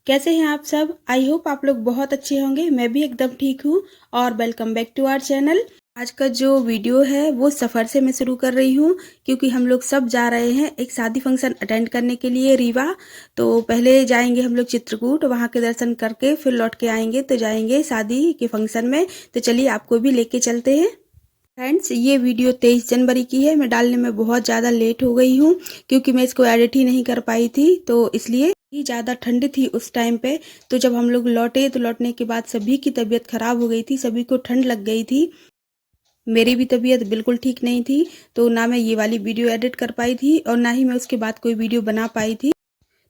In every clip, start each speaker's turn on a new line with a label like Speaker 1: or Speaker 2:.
Speaker 1: कैसे हैं आप सब? आई होप आप लोग बहुत अच्छे होंगे। मैं भी एकदम ठीक हूँ और welcome back to our channel. आज का जो वीडियो है वो सफ़र से मैं शुरू कर रही हूँ क्योंकि हम लोग सब जा रहे हैं एक शादी फंक्शन अटेंड करने के लिए रीवा। तो पहले जाएंगे हम लोग चित्रकूट, वहाँ के दर्शन करके फिर लौट के आएंगे तो जाएंगे शादी के फंक्शन में। तो चलिए आपको भी लेके चलते हैं। फ्रेंड्स, ये वीडियो 23 जनवरी की है। मैं डालने में बहुत ज़्यादा लेट हो गई हूँ क्योंकि मैं इसको एडिट ही नहीं कर पाई थी, तो इसलिए ही ज़्यादा ठंड थी उस टाइम पे। तो जब हम लोग लौटे तो लौटने के बाद सभी की तबीयत ख़राब हो गई थी, सभी को ठंड लग गई थी। मेरी भी तबीयत बिल्कुल ठीक नहीं थी, तो ना मैं ये वाली वीडियो एडिट कर पाई थी और ना ही मैं उसके बाद कोई वीडियो बना पाई थी।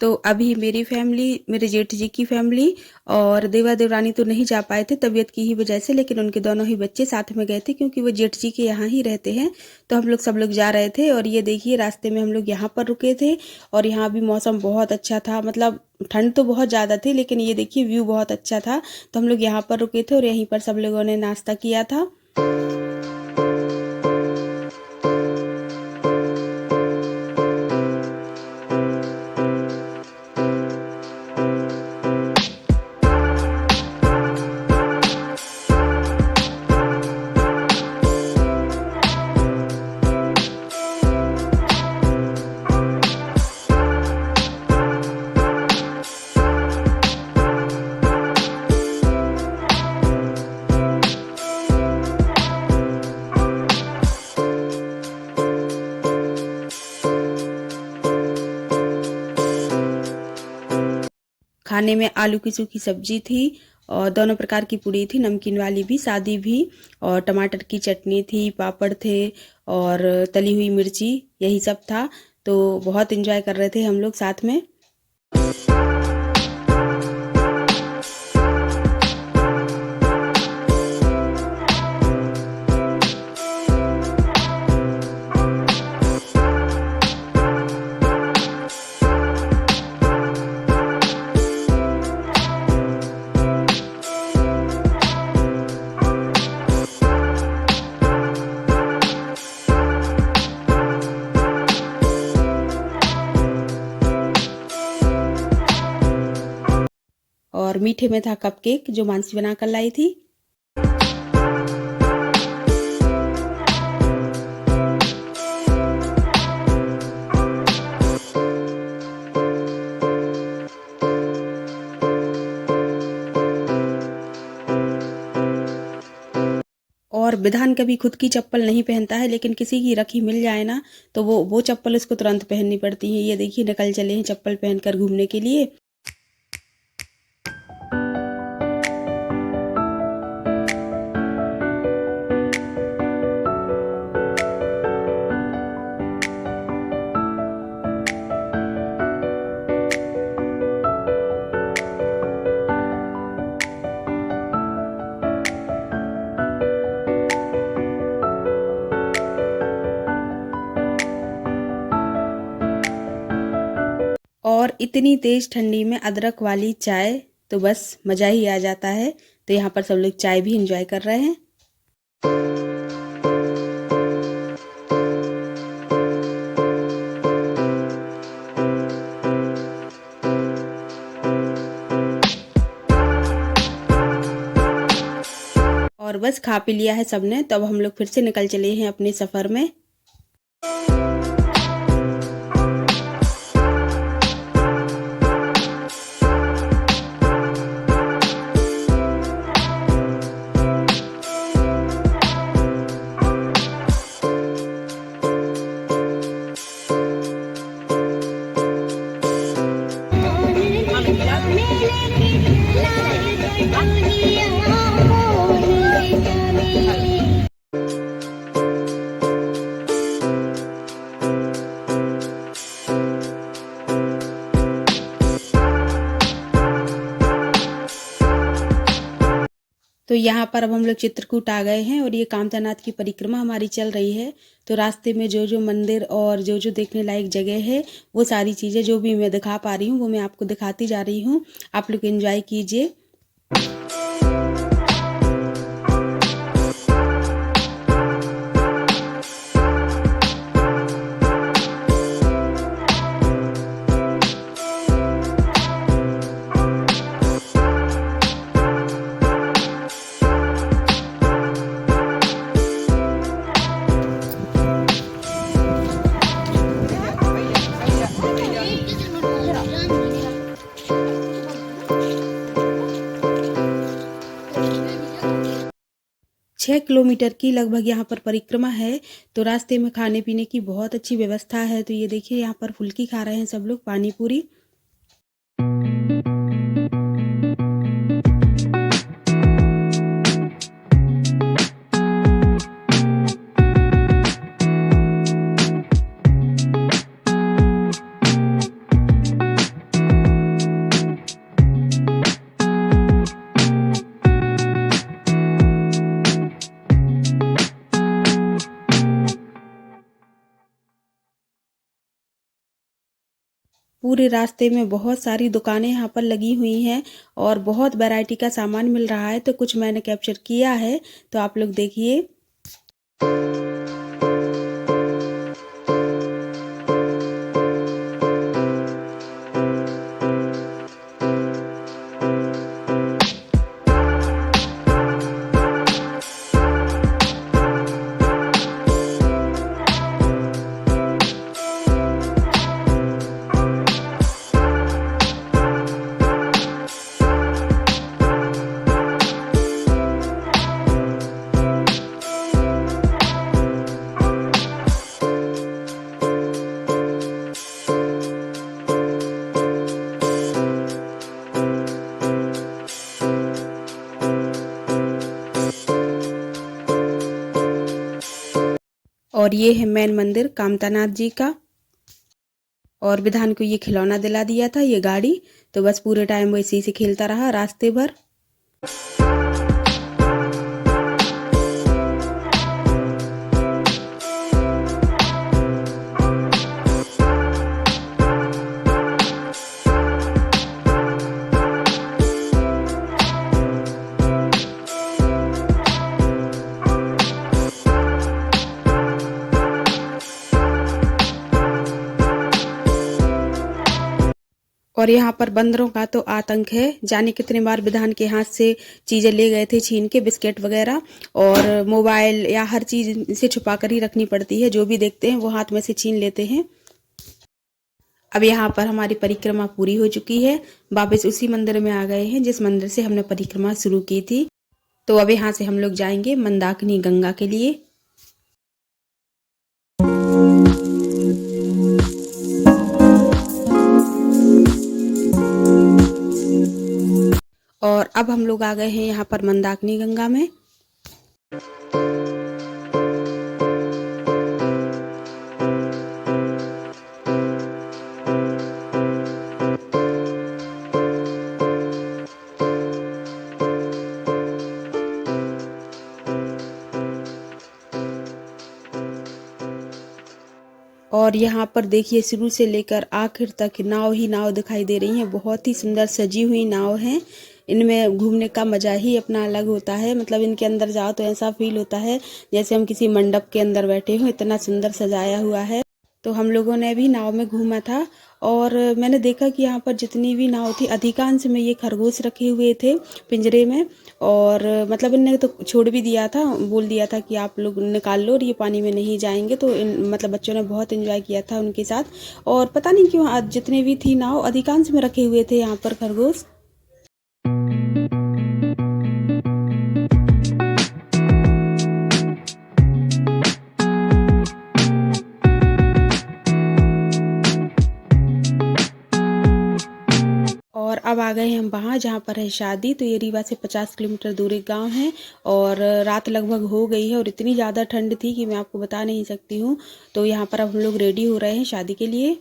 Speaker 1: तो अभी मेरी फैमिली, मेरे जेठ जी की फैमिली और देवा देवरानी तो नहीं जा पाए थे तबीयत की ही वजह से, लेकिन उनके दोनों ही बच्चे साथ में गए थे क्योंकि वो जेठ जी के यहाँ ही रहते हैं। तो हम लोग सब लोग जा रहे थे और ये देखिए रास्ते में हम लोग यहाँ पर रुके थे और यहाँ भी मौसम बहुत अच्छा था। मतलब ठंड तो बहुत ज़्यादा थी लेकिन ये देखिए व्यू बहुत अच्छा था। तो हम लोग यहाँ पर रुके थे और यहीं पर सब लोगों ने नाश्ता किया था। खाने में आलू की सूखी सब्जी थी और दोनों प्रकार की पूड़ी थी, नमकीन वाली भी, सादी भी, और टमाटर की चटनी थी, पापड़ थे और तली हुई मिर्ची, यही सब था। तो बहुत एंजॉय कर रहे थे हम लोग साथ में। और मीठे में था कपकेक जो मानसी बना कर लाई थी। और विधान कभी खुद की चप्पल नहीं पहनता है, लेकिन किसी की रखी मिल जाए ना तो वो चप्पल उसको तुरंत पहननी पड़ती है। ये देखिए निकल चले हैं चप्पल पहनकर घूमने के लिए। और इतनी तेज ठंडी में अदरक वाली चाय तो बस मज़ा ही आ जाता है। तो यहाँ पर सब लोग चाय भी एंजॉय कर रहे हैं। और बस खा पी लिया है सबने, तो अब हम लोग फिर से निकल चले हैं अपने सफ़र में। तो यहाँ पर अब हम लोग चित्रकूट आ गए हैं और ये कामतानाथ की परिक्रमा हमारी चल रही है। तो रास्ते में जो जो मंदिर और जो जो देखने लायक जगह है वो सारी चीज़ें जो भी मैं दिखा पा रही हूँ वो मैं आपको दिखाती जा रही हूँ। आप लोग एंजॉय कीजिए। 6 किलोमीटर की लगभग यहाँ पर परिक्रमा है। तो रास्ते में खाने पीने की बहुत अच्छी व्यवस्था है। तो ये देखिए यहाँ पर फुल्की खा रहे हैं सब लोग, पानी पूरी। पूरे रास्ते में बहुत सारी दुकानें यहाँ पर लगी हुई हैं और बहुत वैरायटी का सामान मिल रहा है। तो कुछ मैंने कैप्चर किया है, तो आप लोग देखिए। और ये है मेन मंदिर कामतानाथ जी का। और विधान को ये खिलौना दिला दिया था, ये गाड़ी। तो बस पूरे टाइम वो इसी से खेलता रहा रास्ते भर। और यहाँ पर बंदरों का तो आतंक है। जाने कितने बार विधान के हाथ से चीजें ले गए थे छीन के, बिस्किट वगैरह और मोबाइल या हर चीज से छुपा कर ही रखनी पड़ती है। जो भी देखते हैं वो हाथ में से छीन लेते हैं। अब यहाँ पर हमारी परिक्रमा पूरी हो चुकी है। वापस उसी मंदिर में आ गए हैं जिस मंदिर से हमने परिक्रमा शुरू की थी। तो अब यहाँ से हम लोग जाएंगे मंदाकिनी गंगा के लिए। और अब हम लोग आ गए हैं यहाँ पर मंदाकिनी गंगा में। और यहाँ पर देखिए शुरू से लेकर आखिर तक नाव ही नाव दिखाई दे रही हैं। बहुत ही सुंदर सजी हुई नाव हैं। इनमें घूमने का मजा ही अपना अलग होता है। मतलब इनके अंदर जाओ तो ऐसा फील होता है जैसे हम किसी मंडप के अंदर बैठे हो, इतना सुंदर सजाया हुआ है। तो हम लोगों ने भी नाव में घूमा था और मैंने देखा कि यहाँ पर जितनी भी नाव थी अधिकांश में ये खरगोश रखे हुए थे पिंजरे में। और मतलब इनने तो छोड़ भी दिया था, बोल दिया था कि आप लोग निकाल लो और ये पानी में नहीं जाएंगे। तो मतलब बच्चों ने बहुत एंजॉय किया था उनके साथ। और पता नहीं क्यों आज जितने भी थी नाव अधिकांश में रखे हुए थे यहाँ पर खरगोश। और अब आ गए हम वहाँ जहाँ पर है शादी। तो ये रीवा से 50 किलोमीटर दूर एक गाँव है और रात लगभग हो गई है और इतनी ज़्यादा ठंड थी कि मैं आपको बता नहीं सकती हूँ। तो यहाँ पर अब हम लोग रेडी हो रहे हैं शादी के लिए।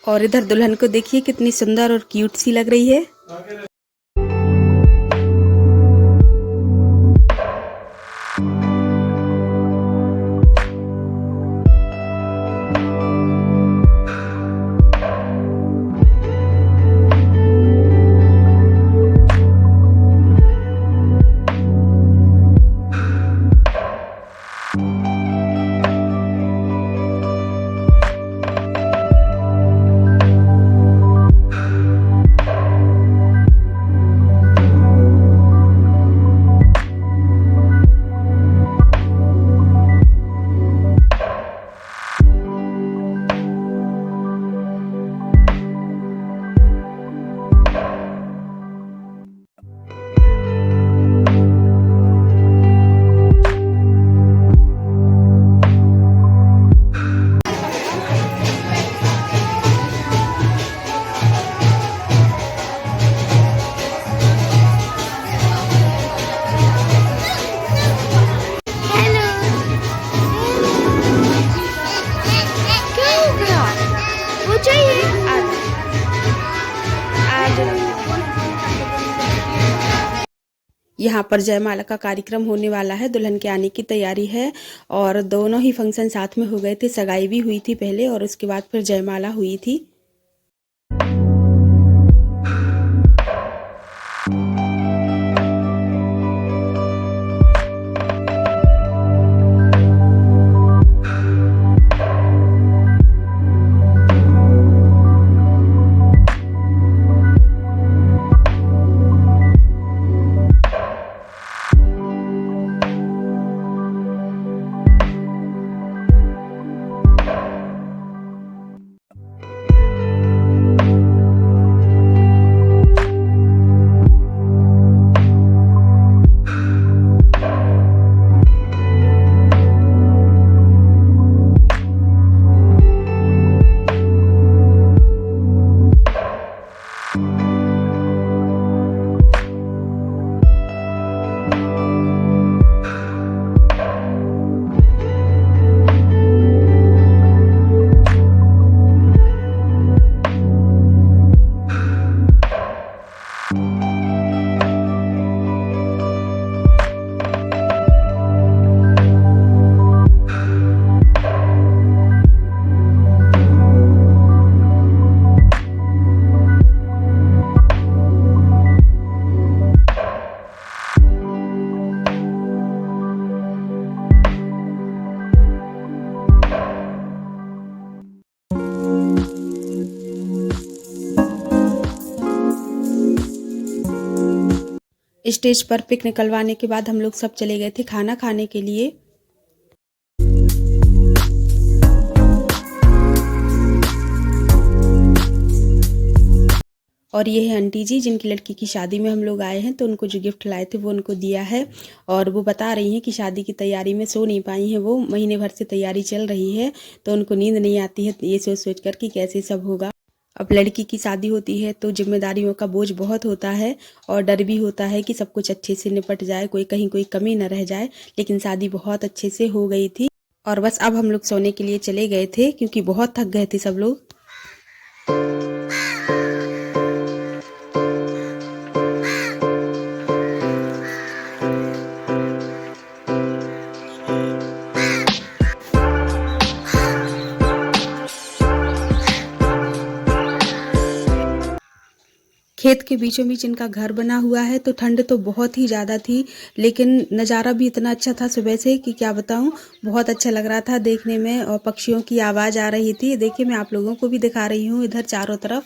Speaker 1: और इधर दुल्हन को देखिए कितनी सुंदर और क्यूट सी लग रही है। यहाँ पर जयमाला का कार्यक्रम होने वाला है, दुल्हन के आने की तैयारी है और दोनों ही फंक्शन साथ में हो गए थे। सगाई भी हुई थी पहले और उसके बाद फिर जयमाला हुई थी। स्टेज पर पिक निकलवाने के बाद हम लोग सब चले गए थे खाना खाने के लिए। और ये है आंटी जी जिनकी लड़की की शादी में हम लोग आए हैं, तो उनको जो गिफ्ट लाए थे वो उनको दिया है। और वो बता रही हैं कि शादी की तैयारी में सो नहीं पाई हैं, वो महीने भर से तैयारी चल रही है तो उनको नींद नहीं आती है ये सोच सोच कर कि कैसे सब होगा। अब लड़की की शादी होती है तो जिम्मेदारियों का बोझ बहुत होता है और डर भी होता है कि सब कुछ अच्छे से निपट जाए, कहीं कोई कमी न रह जाए। लेकिन शादी बहुत अच्छे से हो गई थी और बस अब हम लोग सोने के लिए चले गए थे क्योंकि बहुत थक गए थे सब लोग। खेत के बीचों बीच इनका घर बना हुआ है तो ठंड तो बहुत ही ज़्यादा थी, लेकिन नज़ारा भी इतना अच्छा था सुबह से कि क्या बताऊं। बहुत अच्छा लग रहा था देखने में और पक्षियों की आवाज़ आ रही थी। देखिए मैं आप लोगों को भी दिखा रही हूँ इधर चारों तरफ।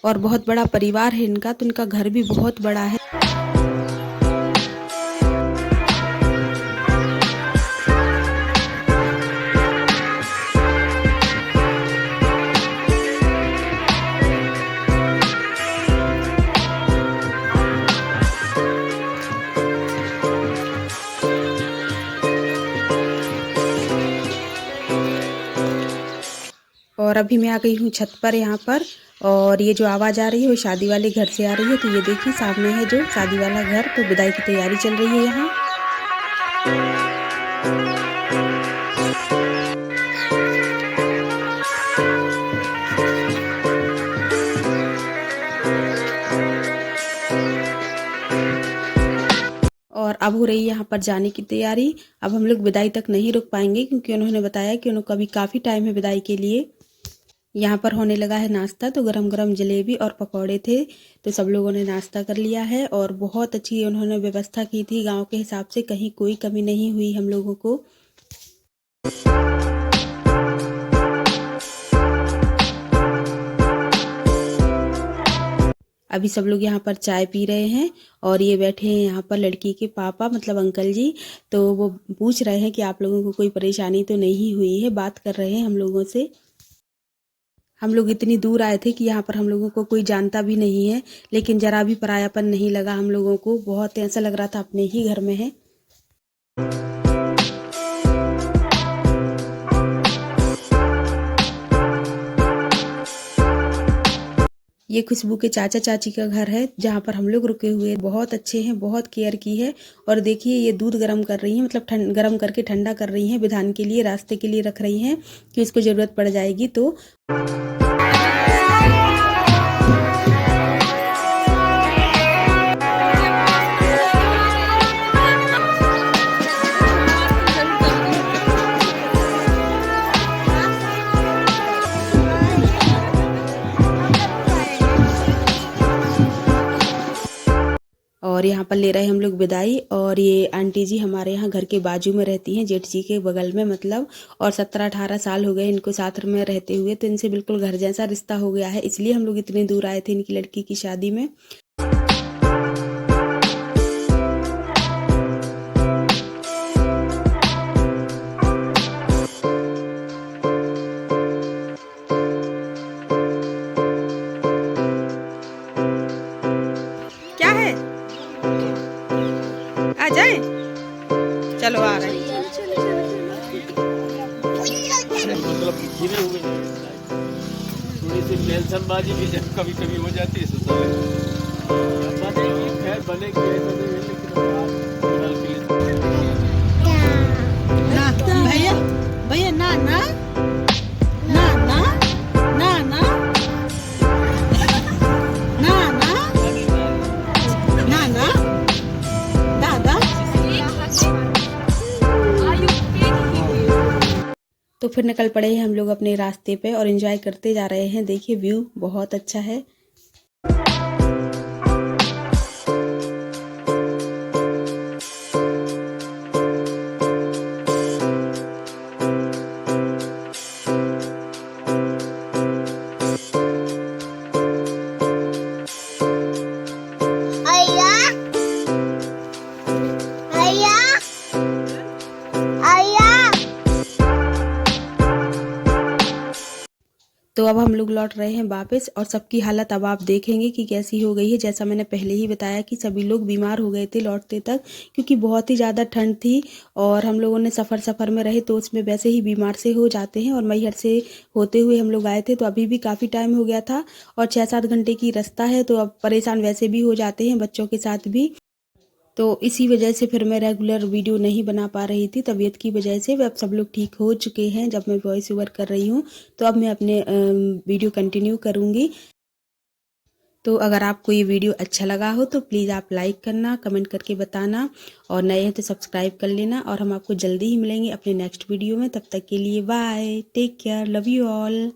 Speaker 1: और बहुत बड़ा परिवार है इनका, तो इनका घर भी बहुत बड़ा है। और अभी मैं आ गई हूँ छत पर यहाँ पर, और ये जो आवाज़ आ रही है वो शादी वाले घर से आ रही है। तो ये देखिए सामने है जो शादी वाला घर, तो विदाई की तैयारी चल रही है यहाँ। और अब हो रही है यहाँ पर जाने की तैयारी। अब हम लोग विदाई तक नहीं रुक पाएंगे क्योंकि उन्होंने बताया कि उनको अभी काफ़ी टाइम है विदाई के लिए। यहाँ पर होने लगा है नाश्ता, तो गरम गरम जलेबी और पकौड़े थे, तो सब लोगों ने नाश्ता कर लिया है। और बहुत अच्छी उन्होंने व्यवस्था की थी, गांव के हिसाब से कहीं कोई कमी नहीं हुई हम लोगों को। अभी सब लोग यहाँ पर चाय पी रहे हैं और ये बैठे हैं यहाँ पर लड़की के पापा मतलब अंकल जी। तो वो पूछ रहे हैं कि आप लोगों को कोई परेशानी तो नहीं हुई है, बात कर रहे हैं हम लोगों से। हम लोग इतनी दूर आए थे कि यहाँ पर हम लोगों को कोई जानता भी नहीं है, लेकिन जरा भी परायापन नहीं लगा हम लोगों को। बहुत ऐसा लग रहा था अपने ही घर में है। ये खुशबू के चाचा चाची का घर है जहाँ पर हम लोग रुके हुए। बहुत अच्छे हैं, बहुत केयर की है। और देखिए ये दूध गर्म कर रही हैं, मतलब गर्म करके ठंडा कर रही हैं, विधान के लिए रास्ते के लिए रख रही हैं कि उसको ज़रूरत पड़ जाएगी तो। और यहाँ पर ले रहे हैं हम लोग विदाई। और ये आंटी जी हमारे यहाँ घर के बाजू में रहती हैं, जेठ जी के बगल में मतलब। और 17-18 साल हो गए इनको साथ में रहते हुए, तो इनसे बिल्कुल घर जैसा रिश्ता हो गया है, इसलिए हम लोग इतनी दूर आए थे इनकी लड़की की शादी में। क्या है, आ जाए, चलो आ रहे हैं।
Speaker 2: मतलब गिरे हुए थोड़ी सी मेलसनबाजी भी जब कभी कभी हो जाती है ससुराल में। बनेगी खैर बनेगी, ऐसा नहीं है, लेकिन फिलहाल के लिए
Speaker 3: ना भैया भैया ना ना ना ना ना ना ना ना ना ना दादा।
Speaker 1: तो फिर निकल पड़े हैं हम लोग अपने रास्ते पे और एंजॉय करते जा रहे हैं। देखिए व्यू बहुत अच्छा है। तो अब हम लोग लौट रहे हैं वापस और सबकी हालत अब आप देखेंगे कि कैसी हो गई है। जैसा मैंने पहले ही बताया कि सभी लोग बीमार हो गए थे लौटते तक, क्योंकि बहुत ही ज़्यादा ठंड थी और हम लोगों ने सफ़र में रहे तो उसमें वैसे ही बीमार से हो जाते हैं। और मैहर से होते हुए हम लोग आए थे, तो अभी भी काफ़ी टाइम हो गया था और 6-7 घंटे की रास्ता है, तो अब परेशान वैसे भी हो जाते हैं बच्चों के साथ भी। तो इसी वजह से फिर मैं रेगुलर वीडियो नहीं बना पा रही थी तबीयत की वजह से। अब सब लोग ठीक हो चुके हैं जब मैं वॉइस ओवर कर रही हूँ, तो अब मैं अपने वीडियो कंटिन्यू करूँगी। तो अगर आपको ये वीडियो अच्छा लगा हो तो प्लीज़ आप लाइक करना, कमेंट करके बताना, और नए हैं तो सब्सक्राइब कर लेना। और हम आपको जल्दी ही मिलेंगे अपने नेक्स्ट वीडियो में। तब तक के लिए bye, take care, love you all.